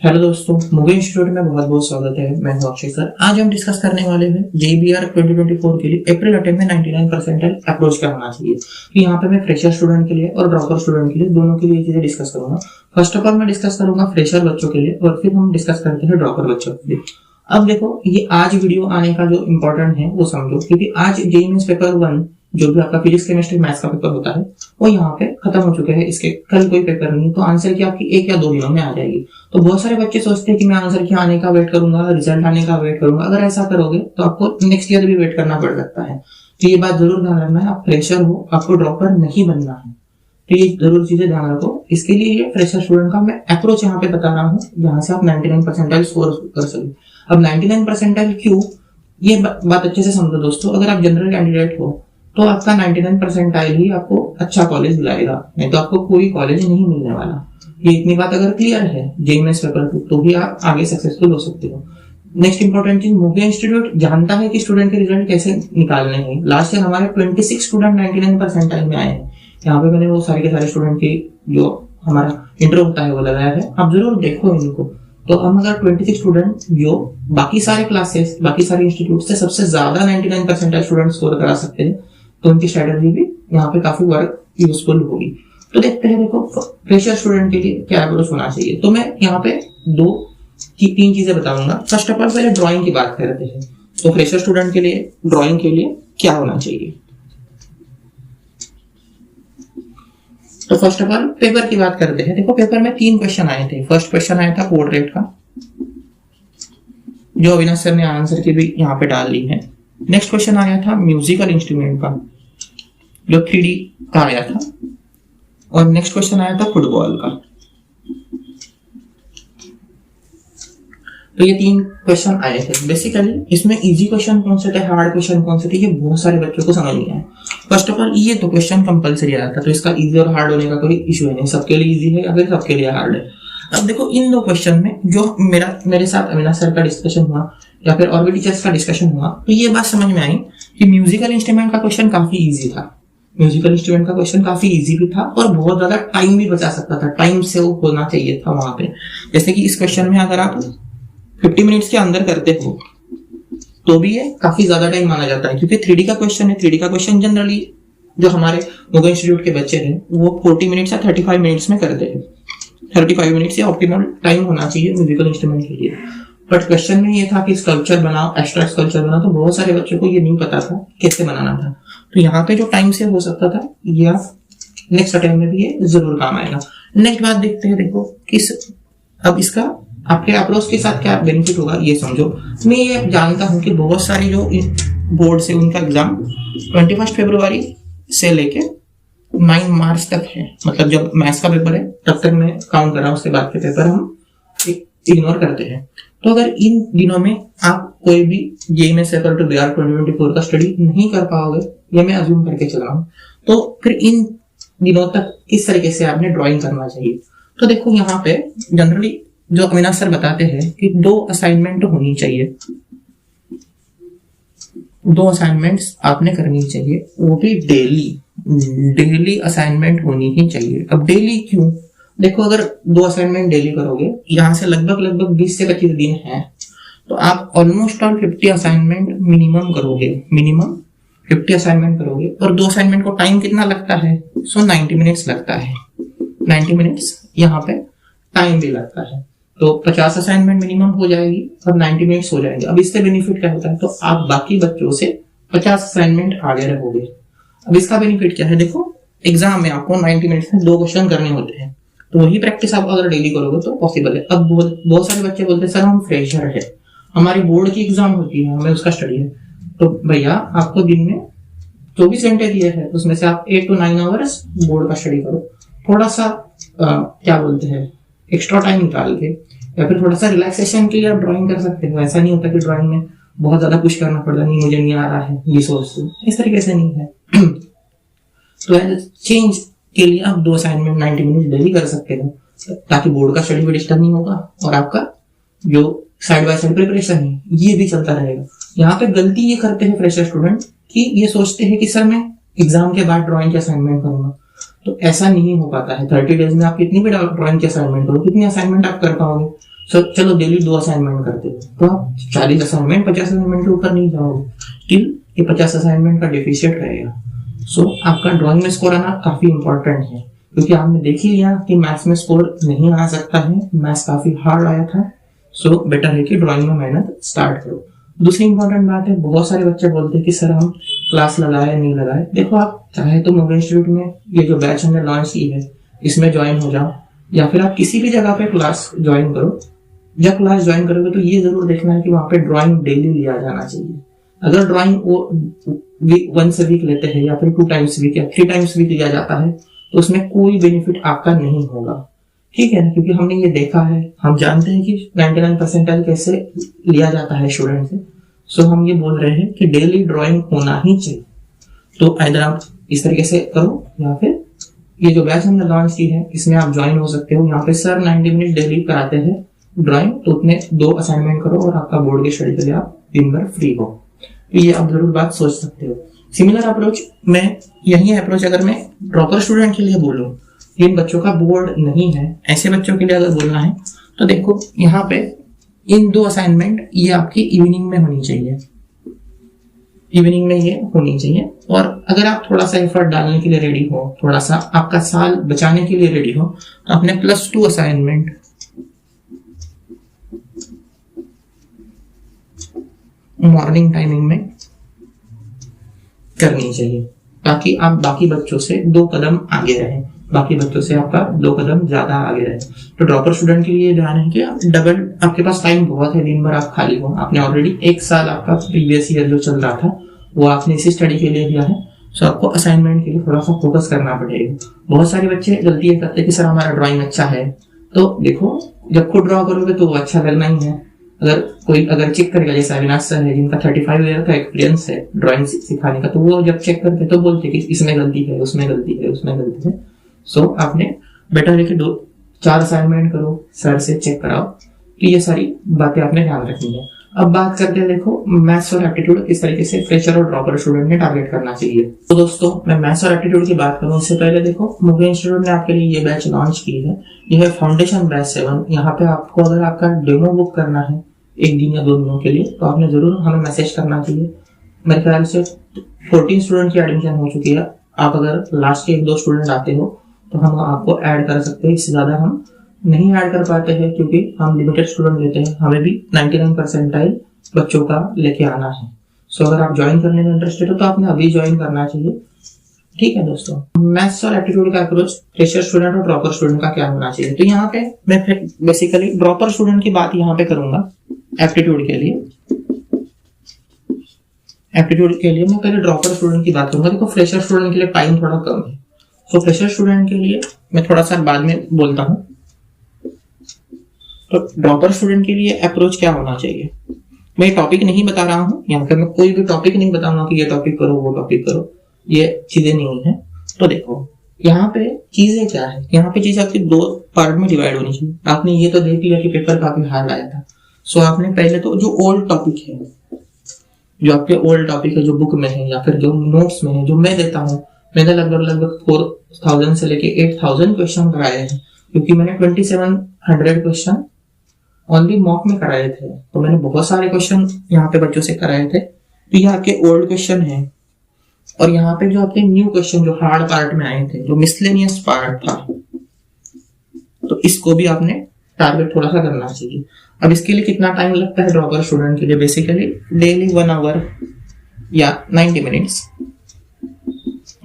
Hello दोस्तों, मुगे institute में बहुत बहुत स्वागत है। मैं हूं अक्षय सर। आज हम डिस्कस करने वाले हैं JBR 2024 के लिए अप्रैल अटेम्प्ट में 99 परसेंटाइल अप्रोच क्या होना चाहिए। तो यहाँ पे मैं फ्रेशर स्टूडेंट के लिए और ड्रॉपर स्टूडेंट के लिए दोनों के लिए चीजें डिस्कस करूंगा। फर्स्ट ऑफ ऑल मैं डिस्कस करूंगा फ्रेशर बच्चों के लिए और फिर हम डिस्कस करते हैं ड्रॉपर बच्चों के लिए। अब देखो, ये आज वीडियो आने का जो इम्पोर्टेंट है वो समझो, क्योंकि आज जेईई मेंस पेपर 1 जो भी आपका फिजिक्स केमिस्ट्री मैथ्स का पेपर होता है वो यहाँ पे खत्म हो चुके हैं। इसके कल कोई पेपर नहीं, तो आंसर की आपकी 1 या 2 दिनों में आ जाएगी। तो बहुत सारे बच्चे सोचते हैं कि मैं आंसर के आने का वेट करूंगा, रिजल्ट आने का वेट करूंगा। अगर ऐसा करोगे तो आपको नेक्स्ट ईयर भी वेट करना पड़ सकता है। तो ये बात जरूर ध्यान रखना है, आप फ्रेशर हो, आपको ड्रॉपर नहीं बनना है। तो ये जरूर चीजें ध्यान रखो। इसके लिए ये फ्रेशर स्टूडेंट का मैं अप्रोच यहाँ पे बता रहा हूँ, जहां से आप 99 परसेंटाइल स्कोर कर सके। अब 99 परसेंटाइल क्यों, ये बात अच्छे से समझो दोस्तों। अगर आप जनरल कैंडिडेट हो तो आपका 99 परसेंटाइल ही आपको अच्छा कॉलेज दिलाएगा, नहीं तो आपको कोई कॉलेज नहीं मिलने वाला। ये इतनी बात अगर क्लियर है जेईई मेंस पेपर तो ही आप आगे सक्सेसफुल हो सकते हो। नेक्स्ट इंपॉर्टेंट चीज, मुगे इंस्टीट्यूट जानता है कि स्टूडेंट के रिजल्ट कैसे निकालने हैं। लास्ट ईयर हमारे 26 स्टूडेंट 99 परसेंटाइल में आए हैं। यहाँ पे मैंने वो सारे के सारे स्टूडेंट की जो हमारा इंट्रो होता है वो लगाया है, आप जरूर देखो इनको। तो हम अगर 26 स्टूडेंट जो बाकी सारे क्लासेस, बाकी सारे इंस्टीट्यूट से सबसे ज्यादा 99 परसेंटाइल स्टूडेंट स्कोर करा सकते हैं, तो उनकी स्ट्रेटजी भी यहाँ पे काफी वर्क यूजफुल होगी। तो देखते हैं, देखो फ्रेशर स्टूडेंट के लिए क्या अप्रोच होना चाहिए। तो मैं यहाँ पे 2-3 चीजें बताऊंगा। फर्स्ट ऑफ ऑल पहले ड्राइंग की बात करते हैं। तो फ्रेशर स्टूडेंट के लिए ड्राइंग के लिए क्या होना चाहिए। तो फर्स्ट ऑफ ऑल पेपर की बात करते हैं। देखो पेपर में 3 क्वेश्चन आए थे। फर्स्ट क्वेश्चन आया था पोर्ट्रेट का, जो अविनाश सर ने आंसर की भी यहाँ पे डाल ली है। नेक्स्ट क्वेश्चन आया था म्यूजिकल इंस्ट्रूमेंट का, जो 3D का आया था। और नेक्स्ट क्वेश्चन आया था फुटबॉल का। तो ये 3 क्वेश्चन आए थे। बेसिकली इसमें इजी क्वेश्चन कौन से थे, हार्ड क्वेश्चन कौन से थे, ये बहुत सारे बच्चों को समझ नहीं आया। फर्स्ट ऑफ ऑल ये तो क्वेश्चन कंपलसरी आया था, तो इसका इजी और हार्ड होने का कोई इशू है नहीं। सबके लिए इजी है या फिर सबके लिए हार्ड है। अब देखो इन 2 क्वेश्चन में जो मेरे साथ अविनाश सर का डिस्कशन हुआ या फिर और भी टीचर्स का डिस्कशन हुआ, तो ये बात समझ में आई कि म्यूजिकल इंस्ट्रूमेंट का क्वेश्चन काफी इजी था। म्यूजिकल इंस्ट्रूमेंट का क्वेश्चन काफी इजी भी था और बहुत ज्यादा टाइम भी बचा सकता था। टाइम से वो होना चाहिए था वहां पे। जैसे कि इस क्वेश्चन में अगर आप 50 मिनट्स के अंदर करते हो तो भी ये काफी ज्यादा टाइम माना जाता है, क्योंकि 3D का क्वेश्चन है। 3D का क्वेश्चन जनरली जो हमारे मुगे इंस्टीट्यूट के बच्चे हैं वो 40 मिनट्स या 35 मिनट्स में करते हैं। 35 मिनट्स या ऑप्टिमल टाइम होना चाहिए म्यूजिकल इंस्ट्रूमेंट के लिए। बट क्वेश्चन में ये था कि स्कल्पचर बनाओ, एब्स्ट्रैक्ट स्कल्पचर बनाओ, तो बहुत सारे बच्चों को ये नहीं पता था कैसे बनाना था। तो यहाँ पे जो टाइम से हो सकता था, या नेक्स्ट अटेम्प्ट में भी ये जरूर काम आएगा। नेक्स्ट बात देखते हैं। देखो किस अब इसका आपके अप्रोच के साथ क्या बेनिफिट होगा ये समझो। मैं ये जानता हूँ कि बहुत सारे जो बोर्ड से उनका एग्जाम 21 फरवरी से लेके 9 मार्च तक है। मतलब जब मैथ्स का पेपर है तब तक मैं काउंट कर रहा हूँ, उसके बाद के पेपर हम इग्नोर करते हैं। तो अगर इन दिनों में आप कोई भी जेईई मेंस पेपर 2024 का स्टडी नहीं कर पाओगे, ये मैं अज्यूम करके चल रहा हूँ, तो फिर इन दिनों तक किस तरीके से आपने ड्राइंग करना चाहिए। तो देखो यहाँ पे जनरली जो अविनाश सर बताते हैं कि 2 असाइनमेंट होनी चाहिए। 2 असाइनमेंट्स आपने करनी चाहिए, वो भी डेली असाइनमेंट होनी ही चाहिए। अब डेली क्यों, देखो अगर 2 असाइनमेंट डेली करोगे, यहाँ से लगभग 20 से 25 दिन है, तो आप ऑलमोस्ट ऑल 50 असाइनमेंट मिनिमम करोगे। मिनिमम 50 असाइनमेंट करोगे। और 2 असाइनमेंट को टाइम कितना लगता है, 90 मिनट्स लगता है। 90 मिनट्स यहाँ पे टाइम भी लगता है। तो 50 असाइनमेंट मिनिमम हो जाएगी और 90 मिनट्स हो जाएंगे। अब इससे बेनिफिट क्या होता है, तो आप बाकी बच्चों से 50 असाइनमेंट आगे रहोगे। अब इसका बेनिफिट क्या है, देखो एग्जाम में आपको 90 मिनट्स में 2 क्वेश्चन करने होते हैं, तो वही प्रैक्टिस आप अगर डेली करोगे तो पॉसिबल है। अब बहुत सारे बच्चे बोलते हैं सर हम फ्रेशर है, हमारी बोर्ड की एग्जाम होती है, हमें उसका स्टडी है। तो भैया आपको दिन में 24 घंटे दिए हैं, उसमें से आप 8 to 9 आवर्स बोर्ड का स्टडी करो। थोड़ा सा क्या बोलते हैं एक्स्ट्रा टाइम निकाल के, या फिर थोड़ा सा रिलैक्सेशन के लिए आप ड्राइंग कर सकते हो। ऐसा नहीं होता कि ड्राइंग में बहुत ज्यादा पुश करना पड़ता, नहीं मुझे नहीं आ रहा है ये सोच, इस तरीके से नहीं है। तो चेंज के लिए आप 2 असाइनमेंट 90 मिनट डेली कर सकते हो, ताकि बोर्ड का स्टडी भी डिस्टर्ब नहीं होगा और आपका जो साइड बाय साइड प्रिपरेशन है ये भी चलता रहेगा। यहाँ पे गलती ये करते हैं फ्रेशर स्टूडेंट कि ये सोचते हैं कि सर मैं एग्जाम के बाद ड्राइंग के असाइनमेंट करूंगा, तो ऐसा नहीं हो पाता है। 30 डेज में आप कितनी भी ड्राइंग की असाइनमेंट करो, कितनी असाइनमेंट आप कर पाओगे। चलो डेली 2 असाइनमेंट करते हो तो आप 40 असाइनमेंट 50 असाइनमेंट के ऊपर नहीं जाओगे, स्टिल ये 50 असाइनमेंट का डेफिशिएट रहेगा। आपका ड्राइंग में स्कोर आना काफी इंपॉर्टेंट है, क्योंकि आपने देख ही लिया कि मैथ्स में स्कोर नहीं आ सकता है, मैथ्स काफी हार्ड आया था। बेटर है कि ड्राइंग में मेहनत स्टार्ट करो। दूसरी इंपॉर्टेंट बात है, बहुत सारे बच्चे बोलते हैं कि सर हम क्लास लगाए नहीं लगाए। देखो, आप चाहे तो मोगेन इंस्टीट्यूट में ये जो बैच हमने लॉन्च की है इसमें ज्वाइन हो जाओ, या फिर आप किसी भी जगह पे क्लास ज्वाइन करो। जब क्लास ज्वाइन करोगे तो ये जरूर देखना है कि वहां पे ड्राइंग डेली लिया जाना चाहिए। अगर ड्राइंग वो वंस वीक लेते हैं या फिर 2 टाइम्स वीक या 3 टाइम्स वीक लिया जाता है तो उसमें कोई बेनिफिट आपका नहीं होगा, ठीक है ना। क्योंकि हमने ये देखा है, हम जानते हैं कि 99 परसेंटाइल कैसे लिया जाता है स्टूडेंट से। हम ये बोल रहे हैं कि डेली ड्राइंग होना ही चाहिए। तो इधर आप इस तरीके से करो, या फिर ये जो बैच हमने लॉन्च की है इसमें आप ज्वाइन हो सकते हो। यहाँ पे सर 90 मिनट डेली कराते हैं ड्राइंग, तो उतने 2 असाइनमेंट करो और आपका बोर्ड की स्टडी के लिए आप दिन भर फ्री हो। ये आप जरूर बात सोच सकते हो। सिमिलर अप्रोच में यही अप्रोच अगर मैं ड्रॉपर स्टूडेंट के लिए बोलूं, जिन बच्चों का बोर्ड नहीं है, ऐसे बच्चों के लिए अगर बोलना है तो देखो यहाँ पे इन 2 असाइनमेंट ये आपकी इवनिंग में होनी चाहिए, इवनिंग में ये होनी चाहिए। और अगर आप थोड़ा सा एफर्ट डालने के लिए रेडी हो, थोड़ा सा आपका साल बचाने के लिए रेडी हो, तो अपने +2 असाइनमेंट मॉर्निंग टाइमिंग में करनी चाहिए, ताकि आप बाकी बच्चों से 2 कदम आगे रहें, बाकी बच्चों से आपका 2 कदम ज्यादा आगे रहे। तो ड्रॉपर स्टूडेंट के लिए ध्यान है कि आप डबल, आपके पास टाइम बहुत है, दिन भर आप खाली हो, आपने ऑलरेडी 1 साल आपका प्रीवियस ईयर जो चल रहा था वो आपने इसी स्टडी के लिए लिया है। आपको असाइनमेंट के लिए थोड़ा सा फोकस करना पड़ेगा। बहुत सारे बच्चे गलती ये करते हैं कि सर हमारा ड्राइंग अच्छा है, तो देखो जब खुद ड्रॉ करोगे तो वो अच्छा लगना ही है। अगर चेक करेगा, जैसे अविनाश सर है जिनका 35 ईयर का एक्सपीरियंस है ड्राइंग सिखाने का, तो वो जब चेक करते तो बोलते कि इसमें गलती है, उसमें गलती है, उसमें गलती है। आपने बेटर है कि 2-4 असाइनमेंट करो, सर से चेक कराओ। तो ये सारी बातें आपने ध्यान रखनी है। अब बात करते हैं, देखो मैथ्स और एप्टीट्यूड किस तरीके से फ्रेशर और ड्रॉपर स्टूडेंट ने टारगेट करना चाहिए। तो दोस्तों, मैं मैथ्स और एप्टीट्यूड की बात करूं उससे पहले देखो मोगेन इंस्टीट्यूट ने आपके लिए ये बैच लॉन्च की है। यह है फाउंडेशन बैच 7। यहाँ पे आपको अगर आपका डेमो बुक करना है 1 दिन या 2 दिनों के लिए, तो आपने जरूर हमें मैसेज करना चाहिए। मेरे ख्याल से 14 स्टूडेंट की एडमिशन हो चुकी है। आप अगर लास्ट के 1-2 स्टूडेंट आते हो तो हम आपको ऐड कर सकते हैं, इससे ज्यादा हम नहीं ऐड कर पाते हैं क्योंकि हम लिमिटेड स्टूडेंट लेते हैं, हमें भी 99 परसेंटाइल बच्चों का लेके आना है। अगर आप ज्वाइन करने में इंटरेस्टेड हो तो आपने अभी ज्वाइन करना चाहिए, ठीक है दोस्तों। मैथ्स और एप्टीट्यूड का अप्रोच फ्रेशर स्टूडेंट और ड्रॉपर स्टूडेंट का क्या होना चाहिए, तो यहाँ पे मैं बेसिकली ड्रॉपर स्टूडेंट की बात यहाँ पे करूंगा। एप्टीट्यूड के लिए मैं पहले ड्रॉपर स्टूडेंट की बात करूंगा। देखो फ्रेशर स्टूडेंट के लिए टाइम थोड़ा कम है, फ्रेशर स्टूडेंट के लिए मैं थोड़ा सा बाद में बोलता हूँ। तो ड्रॉपर स्टूडेंट के लिए अप्रोच क्या होना चाहिए, मैं टॉपिक नहीं बता रहा हूँ यहाँ पे, मैं कोई भी टॉपिक नहीं बताऊंगा कि ये टॉपिक करो वो टॉपिक करो, ये चीजें नहीं है। तो देखो यहाँ पे चीजें क्या है, यहाँ पे चीजें आपकी 2 पार्ट में डिवाइड होनी चाहिए। आपने ये तो देख लिया कि पेपर काफी हार्ड आया था, आपने पहले तो जो ओल्ड टॉपिक है, जो आपके ओल्ड टॉपिक है जो बुक में है या फिर जो नोट्स में है, जो मैं देता हूँ, मैंने लगभग 4000 से लेके 8000 क्वेश्चन कराए हैं, क्योंकि मैंने 2700 क्वेश्चन ओनली मॉक में कराए थे। तो मैंने बहुत सारे क्वेश्चन यहाँ पे बच्चों से कराए थे। तो ये आपके ओल्ड क्वेश्चन है, और यहाँ पे जो आपके न्यू क्वेश्चन जो हार्ड पार्ट में आए थे, जो मिसलेनियस पार्ट था, तो इसको भी आपने टारगेट थोड़ा सा करना चाहिए। अब इसके लिए कितना टाइम लगता है ड्रॉपर स्टूडेंट के लिए, बेसिकली डेली 1 आवर या 90 मिनट्स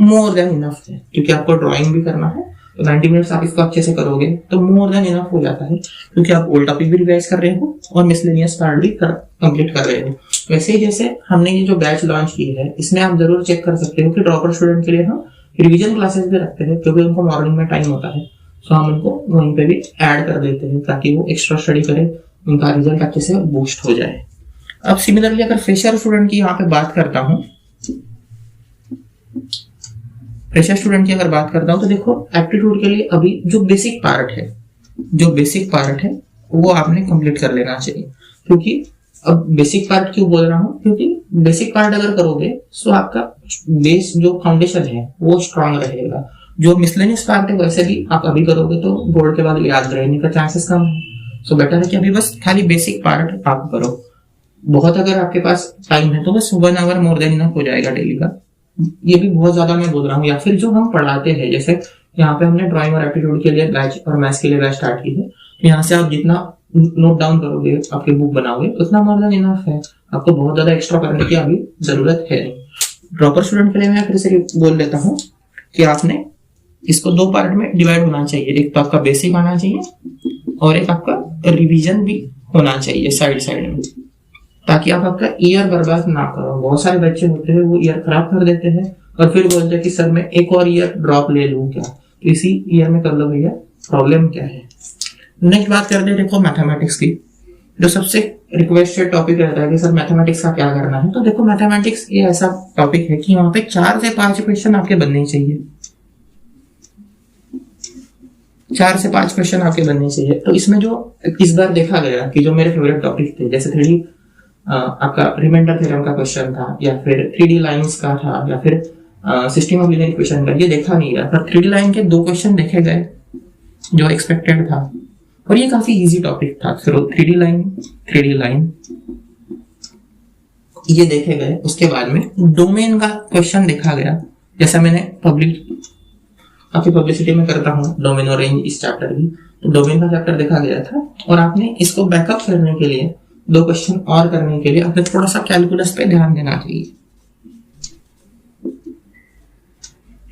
मोर देन इनफ है, क्योंकि आपको ड्राइंग भी करना है। तो 90 मिनट्स आप इसको अच्छे से करोगे तो मोर देन इनफ हो जाता है, क्योंकि आप ओल्ड टॉपिक भी रिवाइज कर रहे हो और मिसलेनियस पार्ट भी कंप्लीट कर रहे हो। वैसे ही जैसे हमने ये जो बैच लॉन्च की है, इसमें आप जरूर चेक कर सकते हो कि ड्रॉपर स्टूडेंट के लिए हम रिवीजन क्लासेस भी रखते हैं, क्योंकि उनको मॉर्निंग में टाइम होता है। हम उनको वहीं पे भी ऐड कर देते हैं ताकि वो एक्स्ट्रा स्टडी करे, उनका रिजल्ट अच्छे से बूस्ट हो जाए। अब सिमिलरली अगर फ्रेशर स्टूडेंट की यहाँ पे बात करता हूँ, फ्रेशर स्टूडेंट की अगर बात करता हूँ तो देखो एप्टीट्यूड के लिए अभी जो बेसिक पार्ट है वो आपने कंप्लीट कर लेना चाहिए। क्योंकि अब बेसिक पार्ट क्यों बोल रहा हूँ, क्योंकि बेसिक पार्ट अगर करोगे तो आपका बेस जो फाउंडेशन है वो स्ट्रांग रहेगा। जो मिसलेनियस पार्ट है वैसे भी आप अभी करोगे तो बोर्ड के बाद याद रहने का चांसेस कम है। सो बेटर है कि अभी बस खाली बेसिक पार्ट आप करो। बहुत अगर आपके पास टाइम है तो बस 1 आवर मोर देन इनफ हो जाएगा डेली का। ये भी बहुत ज्यादा मैं बोल रहा हूँ। या फिर जो हम पढ़ाते हैं, जैसे यहाँ पे हमने ड्राइंग और एप्टीट्यूड के लिए बैच और मैथ्स के लिए बैच स्टार्ट की है, तो यहाँ से आप जितना नोट डाउन करोगे, आपकी बुक बनाओगे, उतना मोर देन इनफ है। आपको बहुत ज्यादा एक्स्ट्रा करने की अभी जरूरत है नहीं। ड्रॉपर स्टूडेंट के लिए मैं फिर से बोल देता हूँ कि आपने इसको 2 पार्ट में डिवाइड होना चाहिए। एक तो आपका बेसिक आना चाहिए और एक आपका रिवीजन भी होना चाहिए साइड में, ताकि आप आपका ईयर बर्बाद ना करो। बहुत सारे बच्चे होते हैं वो ईयर खराब कर देते हैं और फिर बोलते हैं कि सर मैं एक और ईयर ड्रॉप ले लूं क्या, तो इसी ईयर में कर लो भैया, प्रॉब्लम क्या है। नेक्स्ट बात करते हैं देखो मैथमेटिक्स की, जो सबसे रिक्वेस्टेड टॉपिक रहता है कि सर मैथमेटिक्स का क्या करना है। तो देखो मैथमेटिक्स ये ऐसा टॉपिक है कि वहां पे 4 से 5 क्वेश्चन आपके बनने चाहिए, 4 से 5 क्वेश्चन आपके बनने चाहिए। तो इसमें जो इस बार देखा गया कि जो मेरे फेवरेट टॉपिक थे, जैसे 3D आपका रिमाइंडर थ्योरम का क्वेश्चन था, या फिर 3D लाइंस का था, या फिर सिस्टम ऑफ लीनियर इक्वेशन का, ये देखा नहीं गया। पर 3D लाइन के 2 क्वेश्चन देखे गए जो एक्सपेक्टेड था, और ये काफी इजी टॉपिक था। फिर 3D लाइन ये देखे गए। उसके बाद में डोमेन का क्वेश्चन देखा गया, जैसा मैंने आपकी पब्लिसिटी में करता हूँ डोमेन और रेंज इस चैप्टर की, तो डोमेन का चैप्टर देखा गया था। और आपने इसको बैकअप करने के लिए 2 क्वेश्चन और करने के लिए आपने थोड़ा सा कैलकुलस पे ध्यान देना चाहिए।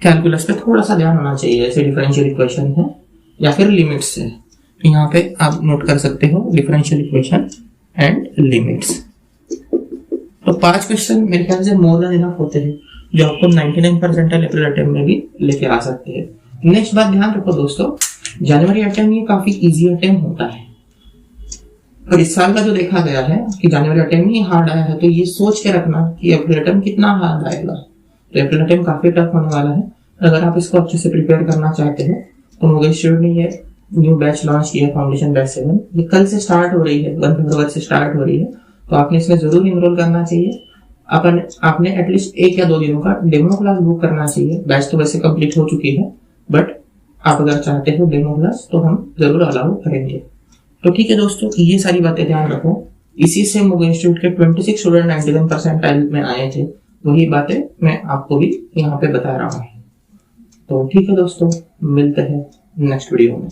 कैलकुलस पे थोड़ा सा ध्यान होना चाहिए, जैसे डिफरेंशियल इक्वेशन है या फिर लिमिट्स है। तो यहाँ पे आप नोट कर सकते हो डिफरेंशियल इक्वेशन एंड लिमिट्स। तो 5 क्वेश्चन मेरे ख्याल से मोर देन इनफ होते हैं, जो आपको 99 परसेंटाइल अप्रैल अटेम्प्ट में भी लेके आ सकते हैं। नेक्स्ट बात ध्यान रखो दोस्तों, जनवरी अटेम्प्ट ये काफी इजी अटेम्प्ट होता है, और इस साल का जो देखा गया है कि जनवरी अटेम्प्ट ही हार्ड आया है, तो ये सोच के रखना कि अप्रैल अटेम्प्ट कितना हार्ड आएगा। तो अप्रैल अटेम्प्ट काफी टफ होने वाला है। अगर आप इसको अच्छे से प्रिपेयर करना चाहते हैं तो मुझे इंस्टीट्यूट ने ये न्यू बैच लॉन्च किया, फाउंडेशन बैच 7। ये कल से स्टार्ट हो रही है, 1 फरवरी से स्टार्ट हो रही है, तो आपने इसमें जरूर इनरोल करना चाहिए। आपने एटलीस्ट 1 या 2 दिनों का डेमो क्लास बुक करना चाहिए। बैच तो वैसे कंप्लीट हो चुकी है, बट आप अगर चाहते हो डेमो क्लास तो हम जरूर अलाउ करेंगे। तो ठीक है दोस्तों, ये सारी बातें ध्यान रखो। इसी से मुग इंस्टीट्यूट के 26 स्टूडेंट 91 परसेंटाइल में आए थे, वही बातें मैं आपको भी यहाँ पे बता रहा हूँ। तो ठीक है दोस्तों, मिलते हैं नेक्स्ट वीडियो में।